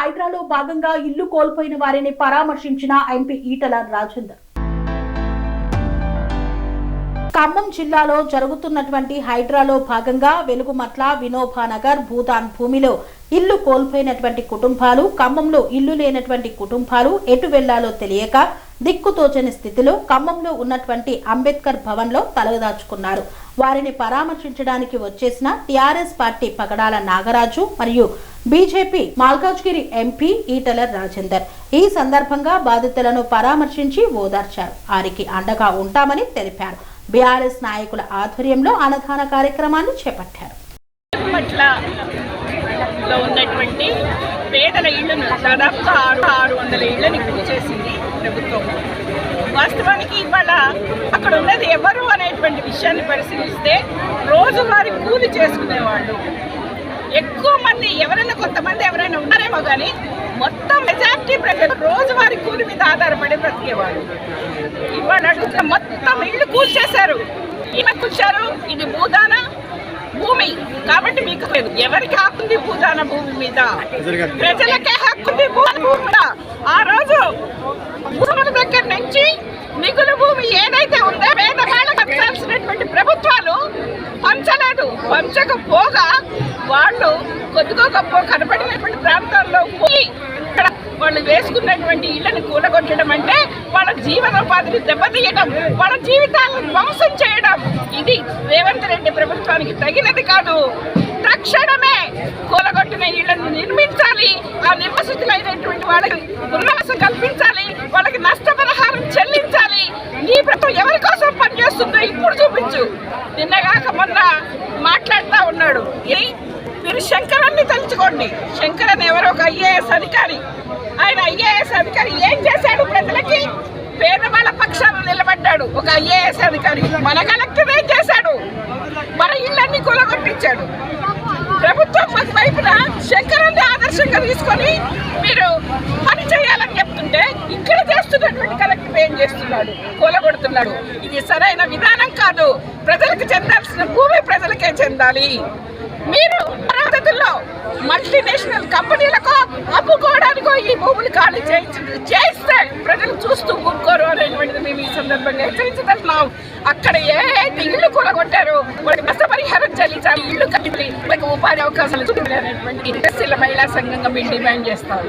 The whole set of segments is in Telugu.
హైడ్రాలో భాగంగా ఇల్లు కోల్పోయిన వారిని పరామర్శించిన ఎంపీ ఈటల రాజేందర్. ఖమ్మం జిల్లాలో జరుగుతున్నటువంటి హైడ్రాలో భాగంగా వెలుగుమట్ల, వినోబానగర్, భూదాన్ భూమిలో ఇల్లు కోల్పోయినటువంటి కుటుంబాలు, ఖమ్మంలో ఇల్లు లేనటువంటి కుటుంబాలు ఎటు వెళ్లాలో తెలియక దిక్కుతోచని స్థితిలో ఖమ్మంలో ఉన్నటువంటి అంబేద్కర్ భవన్ లో తలదాచుకున్నారు. వారిని పరామర్శించడానికి వచ్చేసిన టీఆర్ఎస్ పార్టీ పగడాల నాగరాజు మరియు బీజేపీ మల్కాజ్గిరి ఎంపీ ఈటల రాజేందర్ ఈ సందర్భంగా బాధితులను పరామర్శించి ఓదార్చారు. వారికి అండగా ఉంటామని తెలిపారు. బీఆర్ఎస్ నాయకుల ఆధ్వర్యంలో అన్నదాన కార్యక్రమాన్ని చేపట్టారు. ఉన్నటువంటి పేదల ఇళ్లను దాదాపుగా 600 ఇళ్లని చేసింది ప్రభుత్వం. వాస్తవానికి ఇవాళ అక్కడ ఉన్నది ఎవరు అనేటువంటి విషయాన్ని పరిశీలిస్తే రోజువారీ కూలి చేసుకునేవాళ్ళు ఎక్కువ మంది, కొంతమంది ఎవరైనా ఉన్నారేమో కానీ మొత్తం మెజారిటీ ప్రజలు రోజువారీ కూలి మీద ఆధారపడి బ్రతికేవాళ్ళు. ఇవాళ అడుగుతున్న మొత్తం ఇళ్ళు కూల్చేశారు. ఏమని కూల్చారు? ఇది భూదాన భూమి కాబట్టి మీకు లేదు. ఎవరికి హక్కుంది భూదాన భూమి మీద? ప్రజలకే హక్కుంది భూమి మీద. ఆ రోజు భూముల దగ్గర నుంచి మిగులు భూమి ఏదైతే ఉందో పేదవాళ్ళకి పంచాల్సినటువంటి ప్రభుత్వాలు పంచలేదు. పంచకపోగా వాళ్ళు కొద్దిగా గొప్ప కనపడినటువంటి ప్రాంతాల్లో పోయి ఇక్కడ వాళ్ళు వేసుకున్నటువంటి ఇళ్లను కూలగొట్టడం అంటే వాళ్ళ జీవనోపాధిని దెబ్బతీయడం, వాళ్ళ జీవితాలను ధ్వంసం చేయడం. ఇది రేవంత్ రెడ్డి ప్రభుత్వానికి తగినది కాదు. తక్షణమే కూలగొట్టిన ఇళ్లను నిర్మించాలి. ఆ నిర్వసితులైనటువంటి వాళ్ళకి పునరావాసం కల్పించాలి. వాళ్ళకి నష్టపరిహారం చెల్లించాలి. ఈ ప్రభుత్వం ఎవరి కోసం పనిచేస్తుందో ఇప్పుడు చూపించు. నిన్నగాక మొన్న మాట్లాడుతూ ఉన్నాడు. మీరు శంకరాన్ని తలుచుకోండి. శంకరన్ ఎవరో ఒక ఐఏఎస్ అధికారి. ఆయన ఐఏఎస్ అధికారి ఏం చేశాడు? ప్రజలకి పేదవాళ్ళ పక్షాన నిలబడ్డాడు. ఒక ఐఏఎస్ అధికారి. మన కలెక్టర్ ఏం చేశాడు? మన ఇళ్ళన్ని కూలగొట్టించాడు. ప్రభుత్వం వైపున శంకరాన్ని ఆదర్శంగా తీసుకొని మీరు పని చేయాలని చెప్తుంటే ఇక్కడ చేస్తున్నటువంటి కలెక్టర్ ఏం చేస్తున్నాడు? కూలగొడుతున్నాడు. ఇది సరైన విధానం కాదు. ప్రజలకు చెందాల్సిన భూమి ప్రజలకే చెందాలి. మీరు పద్ధతుల్లో మల్టీనేషనల్ కంపెనీలకు అమ్ముకోవడానికో ఈ భూములు ఖాళీ చేయిస్తే ప్రజలు చూస్తూ ఊరుకోరు అనేటువంటిది మేము ఈ సందర్భంగా హెచ్చరించుతున్నాం. అక్కడ ఏదైతే ఇల్లు కూలగొట్టారో వాటికి నష్టపరిహారం చెల్లించాలి. ఇల్లు కట్టి వాళ్ళకి ఉపాధి అవకాశాలు చూపించాలనేటువంటి ఎస్సీల మహిళా సంఘంగా మేము డిమాండ్ చేస్తాం.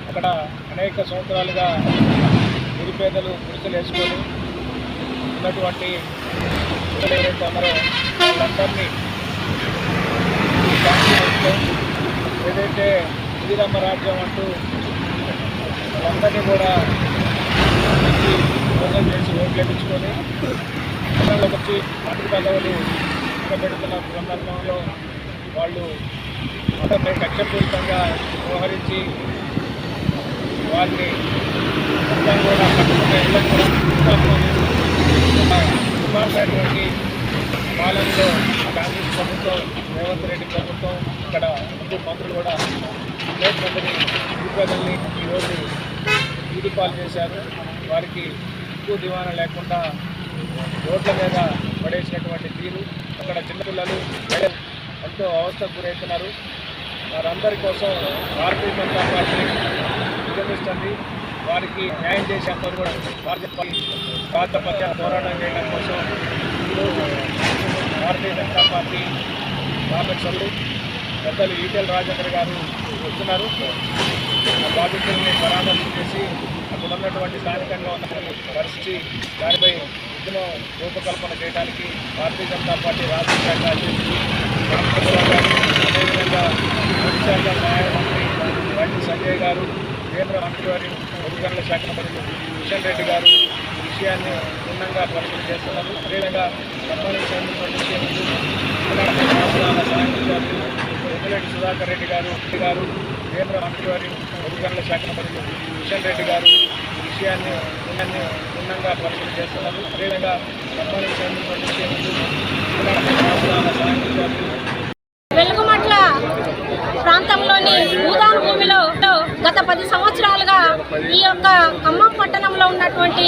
అక్కడ అనేక సంవత్సరాలుగా నిరుపేదలు గుడిసెలు వేసుకొని ఉన్నటువంటి ఏదైతే ఉన్నారో వాళ్ళందరినీ ఏదైతే శ్రీరామ రాజ్యం అంటూ వాళ్ళందరినీ కూడా మోసం చేసి ఓట్లు వేయించుకొని వచ్చి మంత్రి పదవులు పెడుతున్న సందర్భంలో వాళ్ళు మొత్తం కక్షపూరితంగా వ్యవహరించి వారిని మొత్తం కూడా కట్టుకున్న ఇళ్ళను కూడా సుమారుమైనటువంటి పాలనలో కాంగ్రెస్ ప్రభుత్వం, రేవంత్ రెడ్డి ప్రభుత్వం, ఇక్కడ ముగ్గురు మంత్రులు కూడా అనేక మందిని నిరుపేదల్ని ఈరోజు ఈడిపాలు చేశారు. వారికి ఎక్కువ దివాణం లేకుండా రోడ్ల మీద పడేసినటువంటి తీరు, అక్కడ చిన్నపిల్లలు ఎంతో అవస్థకు గురవుతున్నారు. వారందరి కోసం భారతీయ జనతా పార్టీ ఉద్యమిస్తుంది. వారికి న్యాయం చేసేంత కూడా భారతీయ పోరాటం చేయడం కోసం ఈరోజు భారతీయ జనతా పార్టీ రామచంద్రుడు పెద్దలు ఈటల రాజేందర్ గారు వస్తున్నారు. ఆ బాధితుల్ని పరామర్శ చేసి అక్కడ ఉన్నటువంటి స్థానికంగా ఉన్న పరిస్థితి దానిపై ఉద్యమం రూపకల్పన చేయడానికి భారతీయ జనతా పార్టీ రాష్ట్ర శాఖ అధ్యక్షుడు అదేవిధంగా హోంశాఖ న్యాయమంత్రి బండి సంజయ్ గారు, కేంద్ర మంత్రివారి పొదుగనుల శాఖ మంత్రి కిషన్ రెడ్డి గారు ఈ విషయాన్ని క్షుణ్ణంగా పరిశీలన చేస్తున్నారు. అదేవిధంగా రెడ్డి సుధాకర్ రెడ్డి గారు కేంద్ర మంత్రివారి పొదుగనుల శాఖ మంత్రి కిషన్ రెడ్డి గారు ఈ విషయాన్ని క్షుణ్ణంగా పరిశీలన చేస్తున్నారు. అదేవిధంగా వెలుగుమట్ల ప్రాంతంలోని భూదాన భూమిలో గత 10 సంవత్సరాలుగా ఈ యొక్క ఖమ్మం పట్టణంలో ఉన్నటువంటి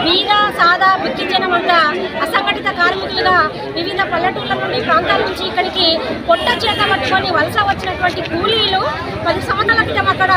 బీద సాదా బిక్కి జనం అంతా అసంఘటిత కార్మికులుగా వివిధ పల్లెటూళ్ళ నుండి ప్రాంతాల నుంచి ఇక్కడికి పొట్ట చేత పట్టుకొని వలస వచ్చినటువంటి కూలీలు 10 సంవత్సరాల క్రితం అక్కడ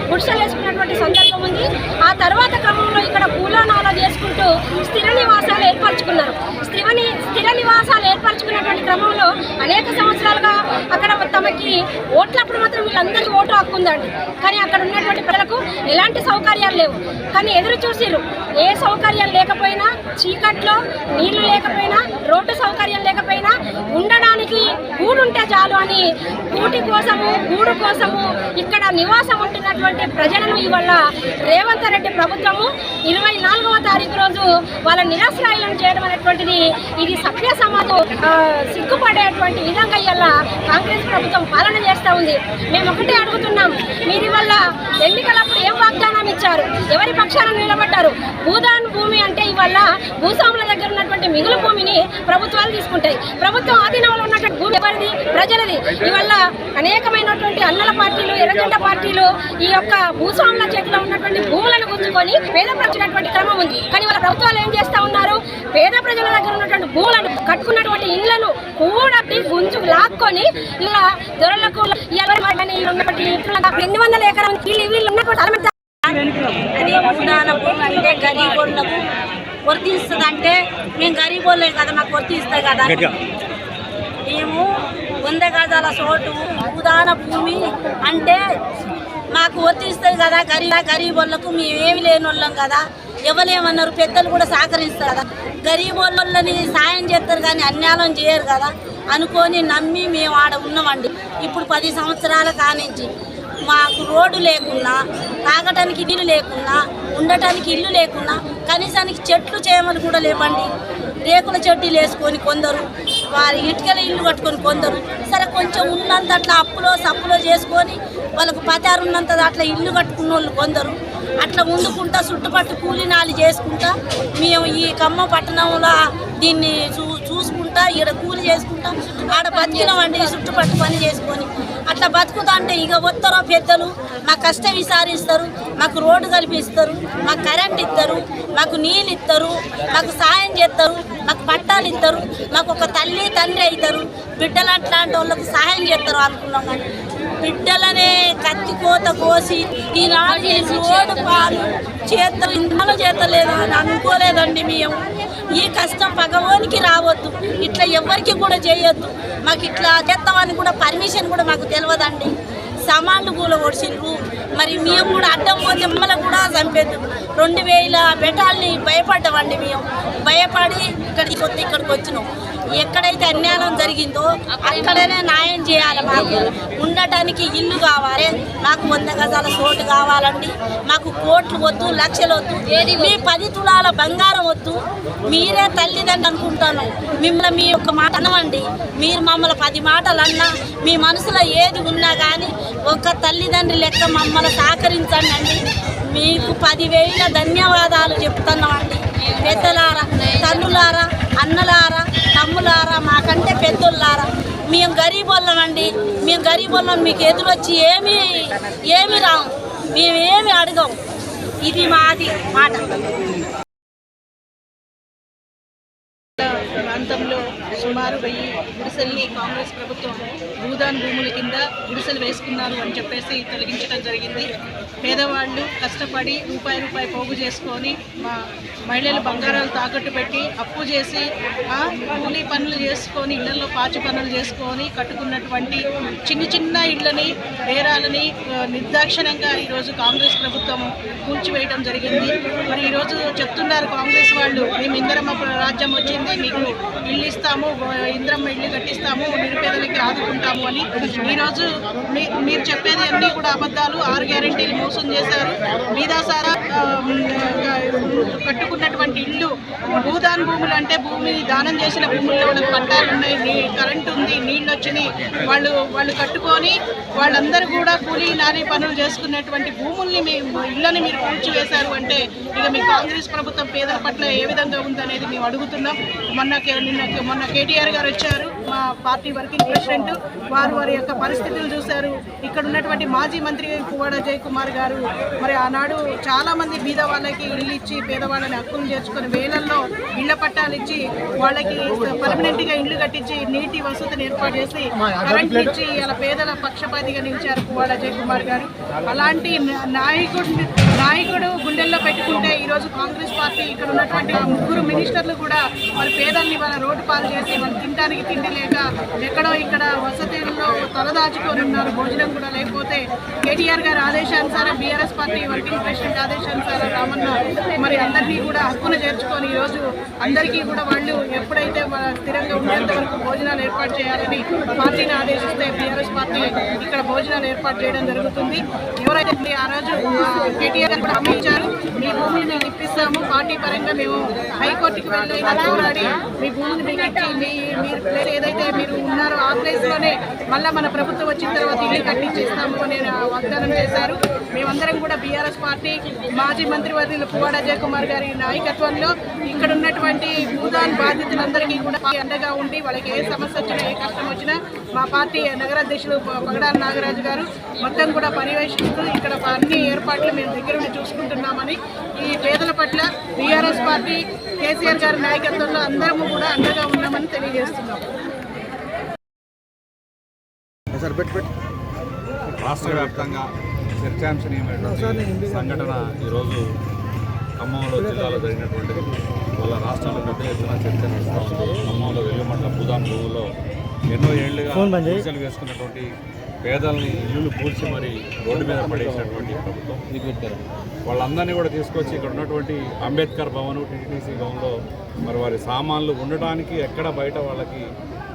గుడిసెలు వేసుకున్నటువంటి సందర్భం ఉంది. ఆ తర్వాత క్రమంలో ఇక్కడ కూలానాలా చేసుకుంటూ స్థిర నివాసాలు ఏర్పరచుకున్నారు. స్థిర నివాసాలు ఏర్పరచుకున్నటువంటి క్రమంలో అనేక సంవత్సరాలుగా అక్కడ తమకి ఓట్లప్పుడు మాత్రం వీళ్ళందరికీ ఓటు హక్కు ఉందండి. కానీ అక్కడ ఉన్నటువంటి ప్రజలకు ఎలాంటి సౌకర్యాలు లేవు. కానీ ఎదురు చూసిరు, ఏ సౌకర్యాలు లేకపోయినా, చీకట్లో నీళ్లు లేకపోయినా, రోడ్డు సౌకర్యం లేకపోయినా ఉండడానికి గూడుంటే చాలు అని కూటి కోసము గూడు కోసము ఇక్కడ నివాసం ఉంటున్నటువంటి ప్రజలను ఇవాళ రేవంత్ రెడ్డి ప్రభుత్వము 24వ తారీఖు రోజు వాళ్ళ నిరాశ్రయాలను చేయడం అనేటువంటిది ఇది సభ్య సమాజం సిగ్గుపడేటువంటి విధంగా ఇవాళ కాంగ్రెస్ ప్రభుత్వం పాలన చేస్తూ ఉంది. మేము ఒకటే అడుగుతున్నాం, మీరు ఇవాళ ఎన్నికలప్పుడు ఏం వాగ్దానం ఇచ్చారు, ఎవరి పక్షాన నిలబడ్డారు? భూదాన్ భూమి అంటే ఇవాళ భూస్వాముల దగ్గర ఉన్నటువంటి మిగులు భూమిని ప్రభుత్వాలు తీసుకుంటాయి. ప్రభుత్వం ఆధీనంలో ఉన్నటువంటి భూమి ఎవరిది? ప్రజలది. ఇవాళ అనేకమైనటువంటి అన్నల పార్టీలు, ఎర్రజెండా పార్టీలు ఈ యొక్క భూస్వాముల చేతిలో ఉన్నటువంటి భూములను గుంజుకొని పేద ప్రజలటువంటి క్రమం ఉంది. కానీ వాళ్ళ ప్రభుత్వాలు ఏం చేస్తా ఉన్నారు? పేద ప్రజల దగ్గర ఉన్నటువంటి భూములను, కట్టుకున్నటువంటి ఇళ్లను కూడబట్టి గుంజు లాక్కొని ఇలా దొరలకు 800 ఎకరం వీళ్ళు ఉన్నటువంటి అది భూదాన భూమి అంటే గరీబోళ్ళకు వర్తిస్తుంది. అంటే మేము గరీబోళ్ళే కదా, మాకు వర్తిస్తాయి కదా. మేము 100 గజాల చోటు భూదాన భూమి అంటే మాకు వర్తిస్తుంది కదా. గరీబోళ్ళకు మేమేమి లేని వాళ్ళం కదా. ఎవరేమన్నారు, పెద్దలు కూడా సహకరిస్తారు కదా. గరీబోళ్ళని సాయం చేస్తారు కానీ అన్యాయం చేయరు కదా అనుకొని నమ్మి మేము ఆడ ఉన్నామండి. ఇప్పుడు 10 సంవత్సరాల కానించి మాకు రోడ్డు లేకున్నా, తాగటానికి నీళ్ళు లేకున్నా, ఉండటానికి ఇల్లు లేకున్నా, కనీసానికి చెట్లు చేమలు కూడా లేవండి. రేకుల చెట్టులు వేసుకొని కొందరు, వారి ఇటుకల ఇల్లు కట్టుకొని కొందరు, సరే కొంచెం ఉన్నంత అట్లా అప్పులో సప్పులో చేసుకొని వాళ్ళకు పతారు ఉన్నంత అట్లా ఇల్లు కట్టుకున్న వాళ్ళు కొందరు. అట్లా వండుకుంటా చుట్టుపట్టు కూలినాలు చేసుకుంటా మేము ఈ ఖమ్మం పట్టణంలో దీన్ని చూసుకుంటా ఈడ కూలి చేసుకుంటా ఆడ బతికినామండి. చుట్టుపట్టు పని చేసుకొని అట్లా బతుకుతా అంటే ఇక వస్తారో పెద్దలు మా కష్టం విసారిస్తారు, మాకు రోడ్డు కల్పిస్తారు, మాకు కరెంట్ ఇస్తారు, మాకు నీళ్ళు ఇస్తారు, మాకు సాయం చేస్తారు, మాకు పట్టాలు ఇస్తారు, మాకు ఒక తల్లి తండ్రి అవుతారు, బిడ్డలు అట్లాంటి వాళ్ళకు సహాయం చేస్తారు అనుకున్నాం. కానీ బిడ్డలనే కత్తి కోత కోసి ఈనాడు రోడ్డు పాలు చేస్తారు, ఇంతలో చేతలేదు అని అనుకోలేదండి. మేము ఈ కష్టం పగవానికి రావద్దు, ఇట్లా ఎవరికి కూడా చేయొద్దు. మాకు ఇట్లా చేస్తామని కూడా పర్మిషన్ కూడా మాకు తెలియదండి. సామాన్లు కూడా ఒడిసిండ్రు. మరి మేము కూడా అడ్డం పోతే మమ్మల్ని కూడా చంపేద్దు. 2000 బెటాల్ని భయపడ్డామండి. మేము భయపడి ఇక్కడికి వచ్చినాం. ఎక్కడైతే అన్యాయం జరిగిందో అక్కడనే న్యాయం చేయాలి. మాకు ఉండటానికి ఇల్లు కావాలి, మాకు 100 గజాల చోటు కావాలండి. మాకు కోట్లు వద్దు, లక్షలు వద్దు, మీ 10 తులాల బంగారం వద్దు. మీరే తల్లిదండ్రులు అనుకుంటాను. మిమ్మల్ని మీ యొక్క మాట అనవండి. మీరు మమ్మల్ని 10 మాటలు అన్నా, మీ మనసులో ఏది ఉన్నా కానీ ఒక తల్లిదండ్రి లెక్క మమ్మల్ని సహకరించండి అండి. మీకు 10,000 ధన్యవాదాలు చెప్తున్నామండి. పెద్దలారా, తల్లులారా, అన్నలారా, తమ్ములారా, మాకంటే పెద్దోళ్ళారా, మేము గరీబోళ్ళమండి. మేము గరీబోళ్ళం. మీకు ఎదురొచ్చి ఏమి రాము, మేమేమి అడగం. ఇది మాది మాట. ప్రాంతంలో సుమారు 1000 గుడిసెల్ని కాంగ్రెస్ ప్రభుత్వం భూదాన్ భూముల కింద గుడిసెలు వేసుకున్నారు అని చెప్పేసి తొలగించడం జరిగింది. పేదవాళ్ళు కష్టపడి రూపాయి పోగు చేసుకొని, మా మహిళలు బంగారాలు తాకట్టు పెట్టి అప్పు చేసి కూలీ పనులు చేసుకొని, ఇళ్లలో పాచి పనులు చేసుకొని కట్టుకున్నటువంటి చిన్న ఇళ్ళని, బేరాలని నిర్దాక్షిణ్యంగా ఈరోజు కాంగ్రెస్ ప్రభుత్వం కూల్చివేయడం జరిగింది. మరి ఈరోజు చెప్తున్నారు కాంగ్రెస్ వాళ్ళు, మేము ఇందిరమ్మ రాజ్యం వచ్చింది, మీకు ఇల్లు ఇస్తాము, ఇంద్రమ్మ ఇల్లు కట్టిస్తాము, నిరుపేదలకి ఆదుకుంటాము అని. ఈరోజు మీరు చెప్పేది అన్నీ కూడా అబద్ధాలు. 6 గ్యారెంటీలు మోసం చేశారు. మీదాసారా కట్టుకున్నటువంటి ఇల్లు భూదాన్ భూములు అంటే భూమిని దానం చేసిన భూముల్లో వాళ్ళకి పట్టాలు ఉన్నాయి, కరెంటు ఉంది, నీళ్ళు వచ్చినాయి. వాళ్ళు కట్టుకొని వాళ్ళందరూ కూడా కూలీ నారీ పనులు చేసుకున్నటువంటి భూముల్ని ఇళ్ళని మీరు కూల్చివేశారు అంటే ఇక మీ కాంగ్రెస్ ప్రభుత్వం పేదల పట్ల ఏ విధంగా ఉందనేది మేము అడుగుతున్నాం. మొన్న కేటీఆర్ గారు వచ్చారు, మా పార్టీ వర్కింగ్ ప్రెసిడెంట్. వారి యొక్క పరిస్థితులు చూశారు. ఇక్కడ ఉన్నటువంటి మాజీ మంత్రి పువ్వాడ అజయ్ కుమార్ గారు మరి ఆనాడు చాలా మంది బీద వాళ్ళకి ఇల్లు ఇచ్చి పేదవాళ్ళని హక్కులు చేర్చుకొని వేలల్లో ఇళ్ల పట్టాలు ఇచ్చి వాళ్ళకి పర్మనెంట్ గా ఇల్లు కట్టించి నీటి వసతిని ఏర్పాటు చేసి కరెంట్ ఇచ్చి ఇలా పేదల పక్షపాతిగా నిలిచారు పువ్వాడ అజయ్ కుమార్ గారు. అలాంటి నాయకుడు గుండెల్లో పెట్టుకుంటే ఈరోజు కాంగ్రెస్ పార్టీ ఇక్కడ ఉన్నటువంటి 3 మినిస్టర్లు కూడా మరి పేదల్ని వాళ్ళ రోడ్డు పాలు చేసి వాళ్ళు తినడానికి తిండి లేక ఎక్కడో ఇక్కడ వసతుల్లో తలదాచుకొని ఉన్నారు. భోజనం కూడా లేకపోతే కేటీఆర్ గారి ఆదేశానుసారం బీఆర్ఎస్ పార్టీ వర్కింగ్ ప్రెసిడెంట్ ఆదేశానుసారం రామన్న మరి అందరినీ కూడా హక్కును చేర్చుకొని ఈరోజు అందరికీ కూడా వాళ్ళు ఎప్పుడైతే స్థిరంగా ఉండేంత వరకు భోజనాలు ఏర్పాటు చేయాలని పార్టీని ఆదేశిస్తే బీఆర్ఎస్ పార్టీ ఇక్కడ భోజనాలు ఏర్పాటు చేయడం జరుగుతుంది. ఎవరైతే ఆ రోజు కేటీఆర్ గారు కూడా హామీ ఇచ్చారు, మీ భూమిని మేము ఇప్పిస్తాము, పార్టీ పరంగా మేము హైకోర్టుకి వెళ్ళి పోరాడి మీ భూమిని మీకు ఇచ్చి మీరు ప్లేస్ ఏదైతే మీరు ఉన్నారో ఆ ప్లేస్లోనే మళ్ళీ మన ప్రభుత్వం వచ్చిన తర్వాత ఇల్లు కట్టించేస్తాము అని వాగ్దానం చేశారు. మేమందరం కూడా బీఆర్ఎస్ పార్టీ మాజీ మంత్రివర్యులు పువ్వాడ అజయ్ కుమార్ గారి నాయకత్వంలో ఇక్కడ ఉన్నటువంటి భూదాన్ బాధితులందరికీ కూడా అండగా ఉండి వాళ్ళకి ఏ సమస్య వచ్చినా ఏ కష్టం వచ్చినా మా పార్టీ నగరాధ్యక్షులు పగడాల నాగరాజు గారు మొత్తం కూడా పర్యవేక్షిస్తూ ఇక్కడ అన్ని ఏర్పాట్లు మేము దగ్గరుండి చూసుకుంటున్నామని, ఈ పేదల పట్ల బీఆర్ఎస్ పార్టీ కేసీఆర్ గారి నాయకత్వంలో అందరము కూడా అండగా ఉన్నామని తెలియజేస్తున్నాం. రాష్ట్ర వ్యాప్తంగా చర్చాంశనీయమైనటువంటి సంఘటన ఈరోజు ఖమ్మంలో జిల్లాలో జరిగినటువంటిది. వాళ్ళ రాష్ట్రంలో పెద్ద ఎత్తున చర్చ నడుస్తూ ఉంది. ఖమ్మంలో వెల్లుమండల భూదాన్ భూముల్లో ఎన్నో ఏళ్లుగా పూజలు వేసుకున్నటువంటి పేదల్ని ఇల్లులు కూర్చి మరి రోడ్డు మీద పడేసినటువంటి ప్రభుత్వం వాళ్ళందరినీ కూడా తీసుకొచ్చి ఇక్కడ ఉన్నటువంటి అంబేద్కర్ భవన్, టీటీసీ భవన్లో మరి వారి సామాన్లు ఉండటానికి ఎక్కడ బయట వాళ్ళకి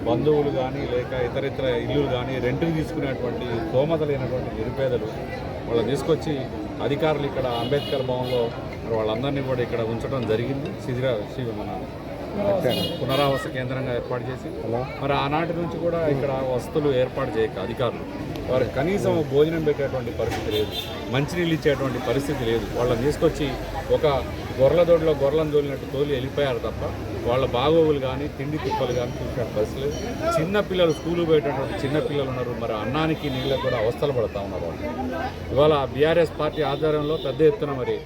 బంధువులు కానీ లేక ఇతర ఇల్లులు కానీ రెంట్కి తీసుకునేటువంటి స్తోమత లేనటువంటి నిరుపేదలు వాళ్ళు తీసుకొచ్చి అధికారులు ఇక్కడ అంబేద్కర్ భవన్లో మరి వాళ్ళందరినీ కూడా ఇక్కడ ఉంచడం జరిగింది. మన పునరావాస కేంద్రంగా ఏర్పాటు చేసి మరి ఆనాటి నుంచి కూడా ఇక్కడ వసతులు ఏర్పాటు చేయక అధికారులు వారికి కనీసం భోజనం పెట్టేటువంటి పరిస్థితి లేదు, మంచినీళ్ళు ఇచ్చేటువంటి పరిస్థితి లేదు. వాళ్ళని తీసుకొచ్చి ఒక గొర్రెల దొడ్లో గొర్రెలను తోలినట్టు తోలి వెళ్ళిపోయారు తప్ప వాళ్ళ బాగోగులు కానీ తిండి తిప్పలు కానీ చూసే పరిస్థితి లేదు. చిన్నపిల్లలు స్కూలు పోయేటటువంటి చిన్నపిల్లలు ఉన్నారు, మరి అన్నానికి నీళ్ళకు కూడా అవస్థలు పడుతూ ఉన్నారు వాళ్ళు. ఇవాళ బీఆర్ఎస్ పార్టీ ఆధ్వర్యంలో పెద్ద ఎత్తున మరి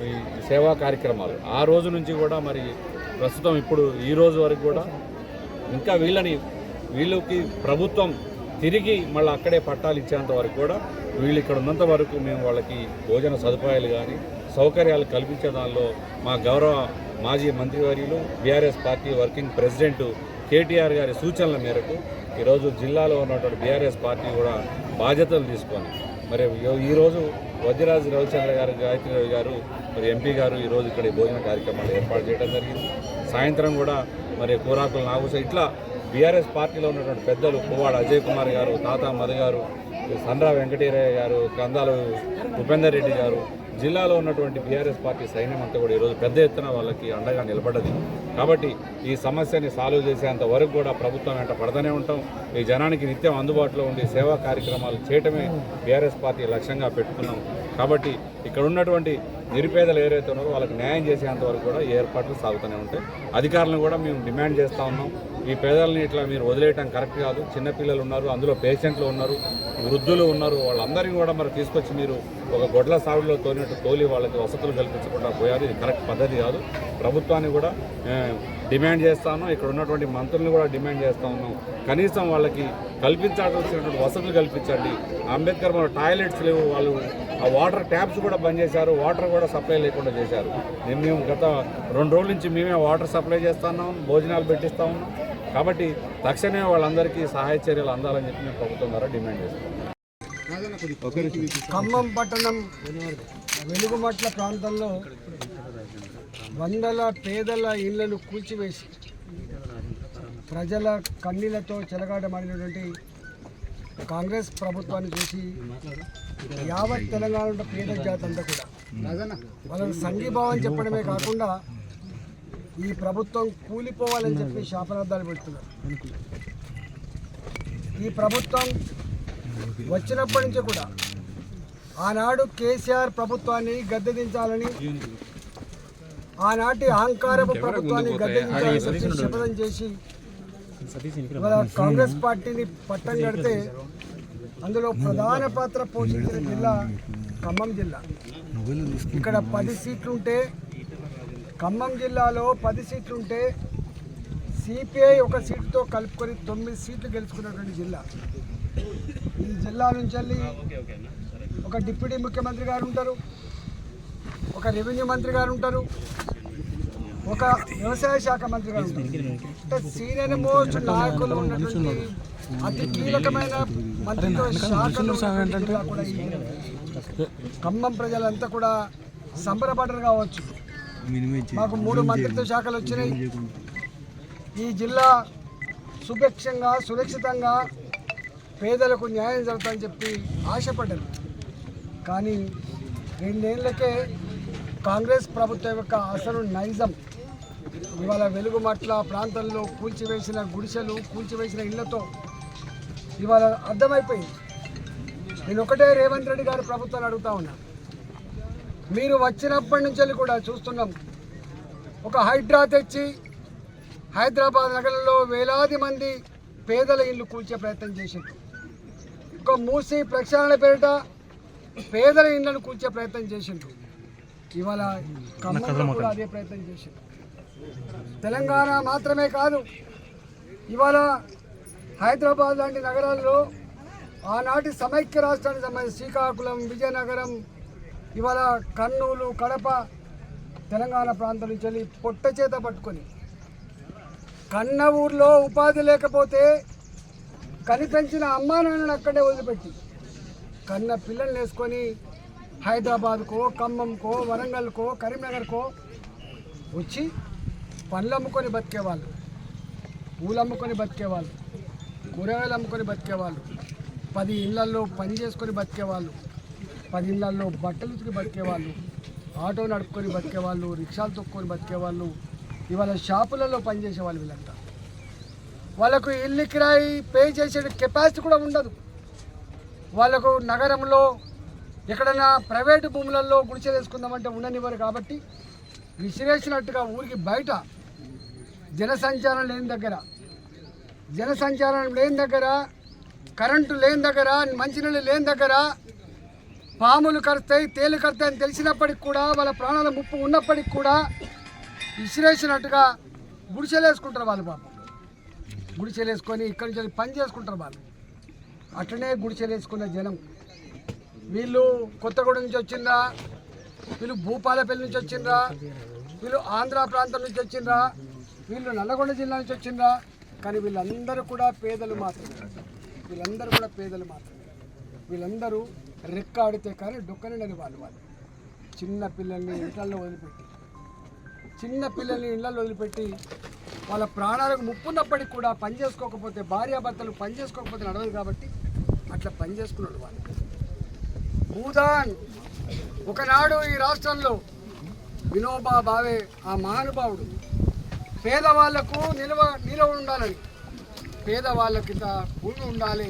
ఈ సేవా కార్యక్రమాలు ఆ రోజు నుంచి కూడా మరి ప్రస్తుతం ఇప్పుడు ఈ రోజు వరకు కూడా ఇంకా వీళ్ళకి ప్రభుత్వం తిరిగి మళ్ళీ అక్కడే పట్టాలు ఇచ్చేంత వరకు కూడా వీళ్ళు ఇక్కడ ఉన్నంత వరకు మేము వాళ్ళకి భోజన సదుపాయాలు కానీ సౌకర్యాలు కల్పించే దానిలో మా గౌరవ మాజీ మంత్రివర్యులు BRS party working president KTR గారి సూచనల మేరకు ఈరోజు జిల్లాలో ఉన్నటువంటి బీఆర్ఎస్ పార్టీ కూడా బాధ్యతలు తీసుకొని మరి ఈరోజు వజ్రరాజు రవిచంద్ర గారు, గాయత్రి రవి గారు, మరి ఎంపీ గారు ఈరోజు ఇక్కడ భోజన కార్యక్రమాలు ఏర్పాటు చేయడం జరిగింది. సాయంత్రం కూడా మరి కూరాకుల నాగూస ఇట్లా బీఆర్ఎస్ పార్టీలో ఉన్నటువంటి పెద్దలు పువ్వాడ అజయ్ కుమార్ గారు, తాతా మధు గారు, సండ్రా వెంకటేరయ్య గారు, కందాల ఉపేందర్ రెడ్డి గారు, జిల్లాలో ఉన్నటువంటి బీఆర్ఎస్ పార్టీ సైన్యం అంతా కూడా ఈరోజు పెద్ద ఎత్తున వాళ్ళకి అండగా నిలబడ్డది. కాబట్టి ఈ సమస్యని సాల్వ్ చేసేంత వరకు కూడా ప్రభుత్వం వెంట పడతానే ఉంటాం. ఈ జనానికి నిత్యం అందుబాటులో ఉండి సేవా కార్యక్రమాలు చేయటమే బీఆర్ఎస్ పార్టీ లక్ష్యంగా పెట్టుకున్నాం. కాబట్టి ఇక్కడ ఉన్నటువంటి నిరుపేదలు ఎవరైతే ఉన్నారో వాళ్ళకి న్యాయం చేసేంత వరకు కూడా ఈ ఏర్పాట్లు సాగుతూనే ఉంటాయి. అధికారులను కూడా మేము డిమాండ్ చేస్తూ ఉన్నాం, ఈ పేదల్ని ఇట్లా మీరు వదిలేయటం కరెక్ట్ కాదు. చిన్నపిల్లలు ఉన్నారు, అందులో పేషెంట్లు ఉన్నారు, వృద్ధులు ఉన్నారు, వాళ్ళందరినీ కూడా మరి తీసుకొచ్చి మీరు ఒక గొడ్ల సాగులో తోలి వాళ్ళకి వసతులు కల్పించకుండా పోయారు. ఇది కరెక్ట్ పద్ధతి కాదు. ప్రభుత్వాన్ని కూడా డిమాండ్ చేస్తాను, ఇక్కడ ఉన్నటువంటి మంత్రులను కూడా డిమాండ్ చేస్తూ ఉన్నాం, కనీసం వాళ్ళకి కల్పించాల్సినటువంటి వసతులు కల్పించండి. అంబేద్కర్ మన టాయిలెట్స్ లేవు, వాళ్ళు ఆ వాటర్ ట్యాప్స్ కూడా బంద్ చేశారు, వాటర్ కూడా సప్లై లేకుండా చేశారు. మేము గత 2 రోజుల నుంచి మేమే వాటర్ సప్లై చేస్తూ ఉన్నాం, భోజనాలు పెట్టిస్తూ ఉన్నాం. కాబట్టి తక్షణమే వాళ్ళందరికీ సహాయ చర్యలు అందాలని చెప్పి మేము ప్రభుత్వం ద్వారా డిమాండ్ చేస్తాం. ఖమ్మం పట్టణం వెలుగుమట్ల ప్రాంతంలో వందల పేదల ఇళ్లను కూల్చివేసి ప్రజల కన్నీళ్లతో చెలగాటమాడినటువంటి కాంగ్రెస్ ప్రభుత్వాన్ని చూసి యావత్ తెలంగాణ పేద జాతి అంతా కూడా వాళ్ళకి సంఘీభావం చెప్పడమే కాకుండా ఈ ప్రభుత్వం కూలిపోవాలని చెప్పి శాపనార్థాలు పెడుతున్నారు. ఈ ప్రభుత్వం వచ్చినప్పటి నుంచి కూడా ఆనాడు కేసీఆర్ ప్రభుత్వాన్ని గద్దెదించాలని, ఆనాటి అహంకారపు ప్రభుత్వాన్ని గద్దెదించాలని చెప్పి శపథం చేసి ఇవాళ కాంగ్రెస్ పార్టీని పట్టం కడితే అందులో ప్రధాన పాత్ర పోషించిన జిల్లా ఖమ్మం జిల్లా. ఇక్కడ 10 సీట్లుంటే, ఖమ్మం జిల్లాలో 10 సీట్లుంటే సిపిఐ ఒక సీటుతో కలుపుకొని 9 సీట్లు గెలుచుకున్నటువంటి జిల్లా. ఈ జిల్లా నుంచి వెళ్ళి ఒక డిప్యూటీ ముఖ్యమంత్రి గారు ఉంటారు, ఒక రెవెన్యూ మంత్రి గారు ఉంటారు, ఒక వ్యవసాయ శాఖ మంత్రి గారు ఉంటారు. అంటే సీనియర్ మోస్ట్ నాయకులు ఉన్నటువంటి అతి కీలకమైన మంత్రిత్వ శాఖలు కూడా ఈ ఖమ్మం ప్రజలంతా కూడా సంబరపడరు కావచ్చు. మాకు 3 మంత్రిత్వ శాఖలు వచ్చినాయి. ఈ జిల్లా సుభిక్షంగా సురక్షితంగా పేదలకు న్యాయం జరుగుతుందని చెప్పి ఆశపడ్డారు. కానీ 2 ఏళ్లకే కాంగ్రెస్ ప్రభుత్వం యొక్క అసలు నైజం ఇవాళ వెలుగుమట్ల ప్రాంతంలో కూల్చివేసిన గుడిసెలు, కూల్చివేసిన ఇళ్లతో ఇవాళ అర్థమైపోయింది. నేను ఒకటే రేవంత్ రెడ్డి గారి ప్రభుత్వాన్ని అడుగుతా ఉన్నా, మీరు వచ్చినప్పటి నుంచి కూడా చూస్తున్నాం, ఒక హైడ్రా తెచ్చి హైదరాబాద్ నగరంలో వేలాది మంది పేదల ఇల్లు కూల్చే ప్రయత్నం చేసింది. ఒక మూసి ప్రక్షాళన పేరిట పేదల ఇళ్లను కూల్చే ప్రయత్నం చేసిండ్రు. ఇవాళ ఖమ్మంలో కూడా అదే ప్రయత్నం చేసిండ్రు. తెలంగాణ మాత్రమే కాదు, ఇవాళ హైదరాబాద్ లాంటి నగరాల్లో ఆనాటి సమైక్య రాష్ట్రానికి సంబంధించి శ్రీకాకుళం, విజయనగరం, ఇవాళ కర్నూలు, కడప, తెలంగాణ ప్రాంతం నుంచి వెళ్ళి పొట్ట చేత పట్టుకొని కన్న ఊర్లో ఉపాధి లేకపోతే కనిపెంచిన అమ్మా నాన్నను అక్కడే వదిలిపెట్టి కన్న పిల్లల్ని వేసుకొని హైదరాబాద్కో, ఖమ్మంకో, వరంగల్కో, కరీంనగర్కో వచ్చి పండ్లు అమ్ముకొని బతికేవాళ్ళు, పూలు అమ్ముకొని బతికేవాళ్ళు, కూరగాయలు అమ్ముకొని బతికేవాళ్ళు, 10 ఇళ్లల్లో పని చేసుకొని బతికేవాళ్ళు, 10 ఇళ్లల్లో బట్టలు ఉతికి బతికేవాళ్ళు, ఆటో నడుపుకొని బతికేవాళ్ళు, రిక్షాలు తొక్కుకొని బతికేవాళ్ళు, ఇవాళ షాపులలో పనిచేసేవాళ్ళు. వీళ్ళంతా వాళ్ళకు ఇల్లు కిరాయి పే చేసే కెపాసిటీ కూడా ఉండదు. వాళ్ళకు నగరంలో ఎక్కడైనా ప్రైవేటు భూములలో గుడిసెలు వేసుకుందామంటే ఉండనివ్వరు. కాబట్టి విసిరేసినట్టుగా ఊరికి బయట జనసంచారం లేని దగ్గర, కరెంటు లేని దగ్గర, మంచినీళ్ళు లేని దగ్గర పాములు కరుస్తాయి, తేలు కరుస్తాయి అని తెలిసినప్పటికి కూడా, వాళ్ళ ప్రాణాల ముప్పు ఉన్నప్పటికి కూడా విసిరేసినట్టుగా గుడిసెలు వేసుకుంటారు వాళ్ళు. పాపం గుడిసెలు వేసుకొని ఇక్కడి నుంచి పని చేసుకుంటారు వాళ్ళు. అట్లనే గుడిసెలు వేసుకున్న జనం వీళ్ళు కొత్తగూడెం నుంచి వచ్చిండ్రా, వీళ్ళు భూపాలపల్లి నుంచి వచ్చిండ్రా, వీళ్ళు ఆంధ్ర ప్రాంతం నుంచి వచ్చిండ్రా, వీళ్ళు నల్లగొండ జిల్లా నుంచి వచ్చిండ్రా. కానీ వీళ్ళందరూ కూడా పేదలు మాత్రమే. వీళ్ళందరూ రెక్క ఆడితే కానీ డొక్కనండి వాళ్ళు. చిన్న పిల్లల్ని ఇళ్లలో వదిలిపెట్టి వాళ్ళ ప్రాణాలకు ముప్పున్నప్పటికి కూడా పని చేసుకోకపోతే, భార్యాభర్తలు పని చేసుకోకపోతే నడవదు. కాబట్టి అట్లా పని చేసుకున్నాడు వాళ్ళు. భూదాన్ ఒకనాడు ఈ రాష్ట్రంలో వినోబా భావే ఆ మహానుభావుడు పేదవాళ్లకు నిలవ ఉండాలని, పేదవాళ్ళకి భూమి ఉండాలి,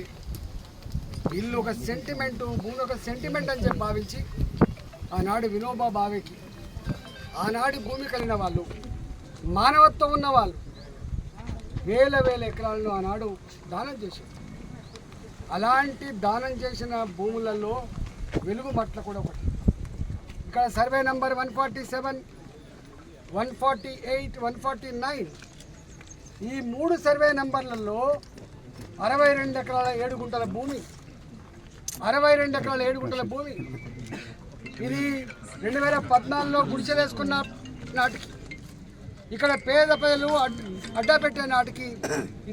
ఇల్లు ఒక సెంటిమెంటు, భూమి ఒక సెంటిమెంట్ అని చెప్పి భావించి ఆనాడు వినోబా భావేకి ఆనాటి భూమి కలిగిన వాళ్ళు, మానవత్వం ఉన్నవాళ్ళు వేల ఎకరాలను ఆనాడు దానం చేశారు. అలాంటి దానం చేసిన భూములలో వెలుగుమట్ల కూడా ఒకటి. ఇక్కడ సర్వే నంబర్ 147, 148, 149 ఈ 3 సర్వే నంబర్లలో 62 ఎకరాల 7 గుంటల భూమి, 62 ఎకరాల 7 గుంటల భూమి. ఇది 2014లో గుడిసెలు వేసుకున్న నాటికి, ఇక్కడ పేద ప్రజలు అడ్డా పెట్టే నాటికి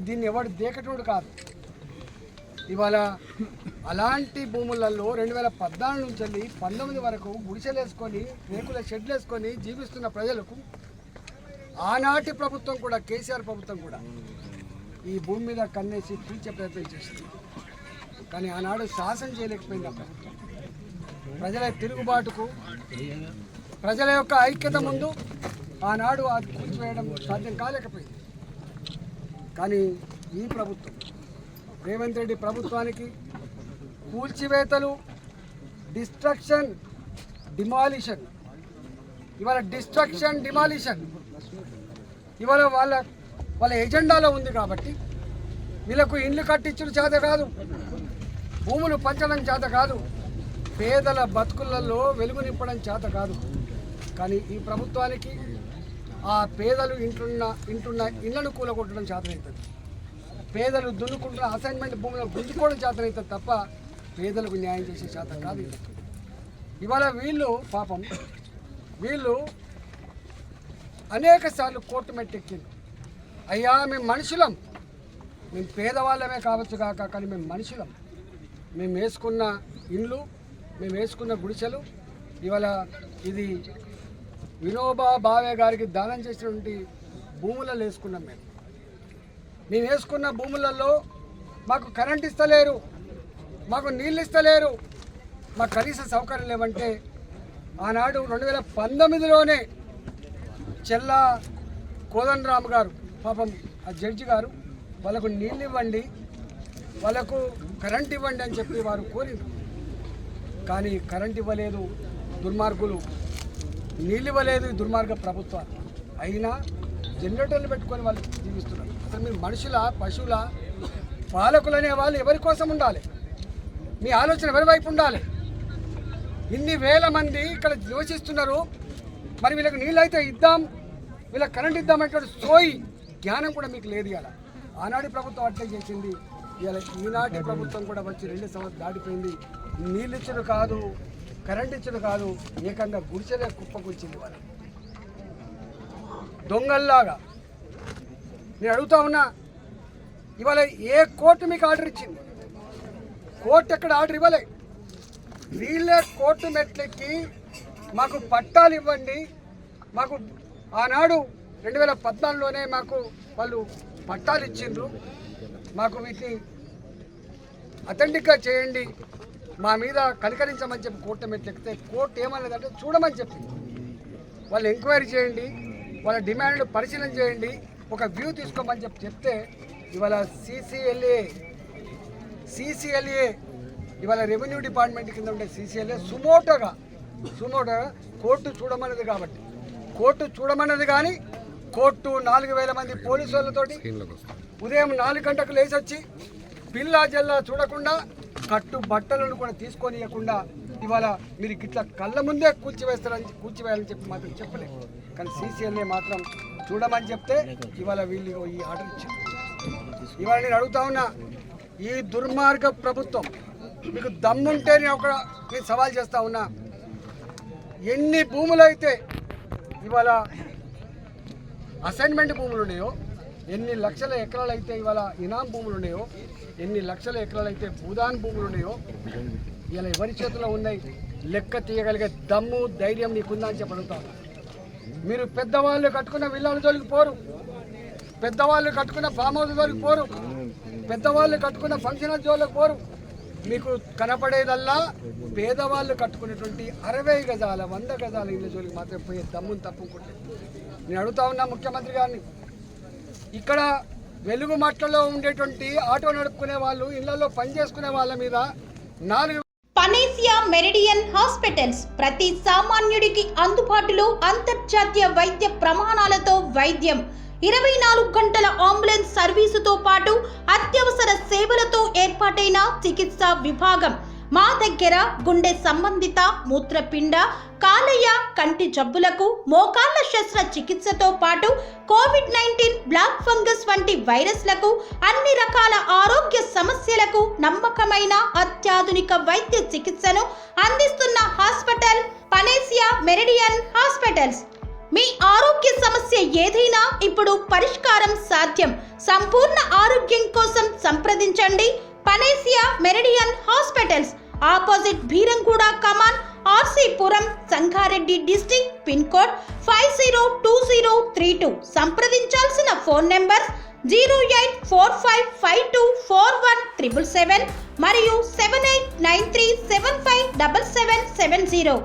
దీన్ని ఎవడు దేకటోడు కాదు. ఇవాళ అలాంటి భూములలో 2014 నుంచి వెళ్ళి 19 వరకు గుడిసెలు వేసుకొని, రేకుల షెడ్లు వేసుకొని జీవిస్తున్న ప్రజలకు ఆనాటి ప్రభుత్వం కూడా, కేసీఆర్ ప్రభుత్వం కూడా ఈ భూమి మీద కన్నేసి కూల్చే ప్రయత్నం చేసింది. కానీ ఆనాడు శాసనం చేయలేకపోయింది ఆ ప్రభుత్వం. ప్రజల తిరుగుబాటుకు, ప్రజల యొక్క ఐక్యత ముందు ఆనాడు అది కూల్చివేయడం సాధ్యం కాలేకపోయింది. కానీ ఈ ప్రభుత్వం, రేవంత్ రెడ్డి ప్రభుత్వానికి కూల్చివేతలు, డిస్ట్రక్షన్, డిమాలిషన్, ఇవాళ డిస్ట్రక్షన్, డిమాలిషన్ ఇవాళ వాళ్ళ ఎజెండాలో ఉంది. కాబట్టి వీళ్ళకు ఇండ్లు కట్టించడం చేత కాదు, భూములు పంచడం చేత కాదు, పేదల బతుకులలో వెలుగు నింపడం చేత కాదు. కానీ ఈ ప్రభుత్వానికి ఆ పేదలు ఇంటున్న ఇళ్లను కూలగొట్టడం చేతనవుతుంది, పేదలు దున్నుకుంటున్న అసైన్మెంట్ భూములను గుంజుకోవడం చేతనవుతుంది తప్ప పేదలకు న్యాయం చేసే చేత కాదు. ఇవాళ వీళ్ళు పాపం వీళ్ళు అనేక సార్లు కోర్టు మెట్టెక్కింది. అయ్యా మేము మనుషులం, మేము పేదవాళ్ళమే కావచ్చు కాక, కానీ మేము మనుషులం, మేము వేసుకున్న ఇండ్లు, మేము వేసుకున్న గుడిసెలు ఇవాళ ఇది వినోబా భావే గారికి దానం చేసినటువంటి భూములలో వేసుకున్నాం. మేము వేసుకున్న భూములలో మాకు కరెంట్ ఇస్తలేరు, మాకు నీళ్ళు ఇస్తలేరు, మాకు కనీస సౌకర్యం లేవంటే ఆనాడు 2019లోనే చెల్లా కోదండరామ్ గారు పాపం ఆ జడ్జి గారు వాళ్ళకు నీళ్ళు ఇవ్వండి, వాళ్ళకు కరెంట్ ఇవ్వండి అని చెప్పి వారు కోరింది. కానీ కరెంట్ ఇవ్వలేదు దుర్మార్గులు, నీళ్ళు ఇవ్వలేదు దుర్మార్గ ప్రభుత్వాలు. అయినా జనరేటర్లు పెట్టుకొని వాళ్ళు జీవిస్తున్నారు. అసలు మీరు మనుషుల పశువుల పాలకులు అనే వాళ్ళు ఎవరి కోసం ఉండాలి? మీ ఆలోచన ఎవరి వైపు ఉండాలి? ఇన్ని వేల మంది ఇక్కడ నివసిస్తున్నారు, మరి వీళ్ళకి నీళ్ళు అయితే ఇద్దాం, వీళ్ళకి కరెంట్ ఇద్దామంటే సోయి జ్ఞానం కూడా మీకు లేదు. ఇలా ఆనాటి ప్రభుత్వం అట్లే చేసింది, ఇలా ఈనాటి ప్రభుత్వం కూడా వచ్చి 2 సంవత్సరాలు దాటిపోయింది. నీళ్ళు ఇచ్చుడు కాదు, కరెంట్ ఇచ్చుడు కాదు, ఏకంగా గుడిసెలే కుప్పకొచ్చింది వాళ్ళు దొంగల్లాగా. నేను అడుగుతా ఉన్నా, ఇవాళ ఏ కోర్టు మీకు ఆర్డర్ ఇచ్చింది? కోర్టు ఎక్కడ ఆర్డర్ ఇవ్వలే. వీళ్ళే కోర్టు మెట్లెక్కి మాకు పట్టాలు ఇవ్వండి, మాకు ఆనాడు 2014లోనే మాకు వాళ్ళు పట్టాలు ఇచ్చిండ్రు, మాకు వీటిని అథెంటిక్గా చేయండి, మా మీద కనికరించమని చెప్పి కోర్టు మెట్లెక్కితే కోర్టు ఏమన్నదంటే చూడమని చెప్పి వాళ్ళు ఎంక్వైరీ చేయండి, వాళ్ళ డిమాండ్లు పరిశీలన చేయండి, ఒక వ్యూ తీసుకోమని చెప్తే ఇవాళ సిసిఎల్ఏ ఇవాళ రెవెన్యూ డిపార్ట్మెంట్ కింద ఉండే సిసిఎల్ఏ సుమోటోగా కోర్టు చూడమన్నది. కాబట్టి కోర్టు చూడమన్నది, కానీ కోర్టు 4000 మంది పోలీసు వాళ్ళతోటి ఉదయం 4 గంటలకు లేచి వచ్చి పిల్లా జల్లా చూడకుండా కట్టు బట్టలను కూడా తీసుకొని ఇవ్వకుండా ఇవాళ మీరు ఇట్లా కళ్ళ ముందే కూర్చివేయాలని చెప్పి మాత్రం చెప్పలేదు. కానీ సిసిఎల్ఏ మాత్రం చూడమని చెప్తే ఇవాళ వీళ్ళు ఈ ఆర్డర్ ఇచ్చారు. ఇవాళ నేను అడుగుతా ఉన్నా, ఈ దుర్మార్గ ప్రభుత్వం మీకు దమ్ముంటే నేను సవాల్ చేస్తా ఉన్నా, ఎన్ని భూములు అయితే ఇవాళ అసైన్మెంట్ భూములు ఉన్నాయో, ఎన్ని లక్షల ఎకరాలు అయితే ఇవాళ ఇనాం భూములు ఉన్నాయో, ఎన్ని లక్షల ఎకరాలు అయితే భూదాన్ భూములు ఉన్నాయో ఇలా ఎవరి చేతిలో ఉన్నాయి? లెక్క తీయగలిగే దమ్ము ధైర్యం నీకుందా అని చెప్పి అడుగుతా ఉన్నా. మీరు పెద్దవాళ్ళు కట్టుకున్న విల్లాల జోలికి పోరు, పెద్దవాళ్ళు కట్టుకున్న ఫామ్ హౌస్ జోలికి పోరు, పెద్దవాళ్ళు కట్టుకున్న ఫంక్షన్ హాల్ జోలికి పోరు. మీకు కనపడేదల్లా పేదవాళ్ళు కట్టుకునేటువంటి 60 గజాల 100 గజాల ఇళ్ళ జోలికి మాత్రం పోయే దమ్మును తప్పుకుంటే నేను అడుగుతా ఉన్నా ముఖ్యమంత్రి గారిని, ఇక్కడ వెలుగు మట్టలో ఉండేటువంటి ఆటో నడుపుకునే వాళ్ళు, ఇళ్లలో పనిచేసుకునే వాళ్ళ మీద 4 పనేసియా మెరిడియన్ హాస్పిటల్స్ ప్రతి సామాన్యుడికి అందుబాటులో అంతర్జాతీయ వైద్య ప్రమాణాలతో వైద్యం, 24 గంటల అంబులెన్స్ సర్వీసుతో పాటు అత్యవసర సేవలతో ఏర్పాటైన చికిత్సా విభాగం. మా దగ్గర గుండె సంబంధిత, మూత్రపిండ, కాలేయ, కంటి జబ్బులకు, మోకాళ్ల శస్త్రచికిత్సతో పాటు కోవిడ్-19, బ్లాక్ ఫంగస్ వంటి వైరస్లకు, అన్ని రకాల ఆరోగ్య సమస్యలకు నమ్మకమైన అత్యాధునిక వైద్య చికిత్సను అందిస్తున్న హాస్పిటల్ పనేసియా మెరిడియన్ హాస్పిటల్స్. మీ ఆరోగ్య సమస్య ఏదైనా ఇప్పుడు పరిష్కారం సాధ్యం. సంపూర్ణ ఆరోగ్యం కోసం సంప్రదించండి Panacea Meridian hospitals, opposite Bheeramguda Kaman, RCPuram, Sangareddy district, pin code 502032. సంప్రదించాల్సిన ఫోన్ నెంబర్ 0845524177 మరియు 7893757770.